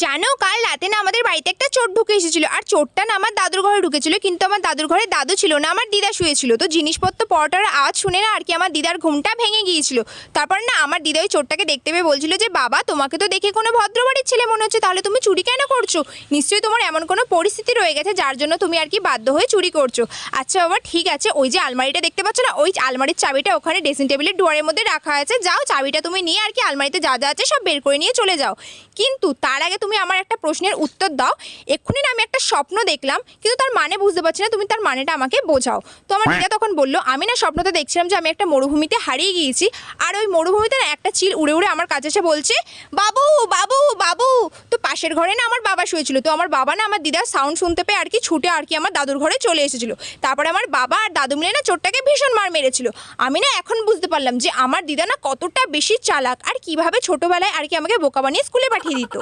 জানো কাল রাতে না আমাদের বাড়িতে একটা চোর ঢুকে এসেছিল, আর চোরটা না আমার দাদুর ঘরে ঢুকেছিল, কিন্তু আমার দাদুর ঘরে দাদু ছিল না, আমার দিদা শুয়েছিল। তো জিনিসপত্র পড়াটার আওয়াজ শুনে না আর কি আমার দিদার ঘুমটা ভেঙে গিয়েছিল। তারপর না আমার দিদা ওই চোরটাকে দেখতে পেয়ে বলছিল যে বাবা, তোমাকে তো দেখে কোনো ভদ্রবাড়ির ছেলে মনে হচ্ছে, তাহলে তুমি চুরি কেন করছো? নিশ্চয়ই তোমার এমন কোনো পরিস্থিতি রয়ে গেছে যার জন্য তুমি আর কি বাধ্য হয়ে চুরি করছো। আচ্ছা বাবা ঠিক আছে, ওই যে আলমারিটা দেখতে পাচ্ছ না, ওই আলমারির চাবিটা ওখানে ড্রেসিং টেবিলের ডোয়ারের মধ্যে রাখা আছে, যাও চাবিটা তুমি নিয়ে আর কি আলমারিতে যা যা আছে সব বের করে নিয়ে চলে যাও। কিন্তু তার আগে তুমি আমার একটা প্রশ্নের উত্তর দাও। এক্ষুনি না আমি একটা স্বপ্ন দেখলাম, কিন্তু তার মানে বুঝতে পারছি না, তুমি তার মানেটা আমাকে বোঝাও। তো আমার দিদা তখন বললো, আমি না স্বপ্নতে দেখছিলাম যে আমি একটা মরুভূমিতে হারিয়ে গিয়েছি, আর ওই মরুভূমিতে না একটা চিল উড়ে উড়ে আমার কাছে এসে বলছে বাবু বাবু বাবু। তো পাশের ঘরে না আমার বাবা শুয়েছিল, তো আমার বাবা না আমার দিদার সাউন্ড শুনতে পেয়ে আর কি ছুটে আর কি আমার দাদুর ঘরে চলে এসেছিল। তারপরে আমার বাবা আর দাদু মিলে না চোরটাকে ভীষণ মার মেরেছিল। আমি না এখন বুঝতে পারলাম যে আমার দিদা না কতটা বেশি চালাক, আর কিভাবে ছোটবেলায় আর কি আমাকে বোকা বানিয়ে স্কুলে পাঠিয়ে দিত।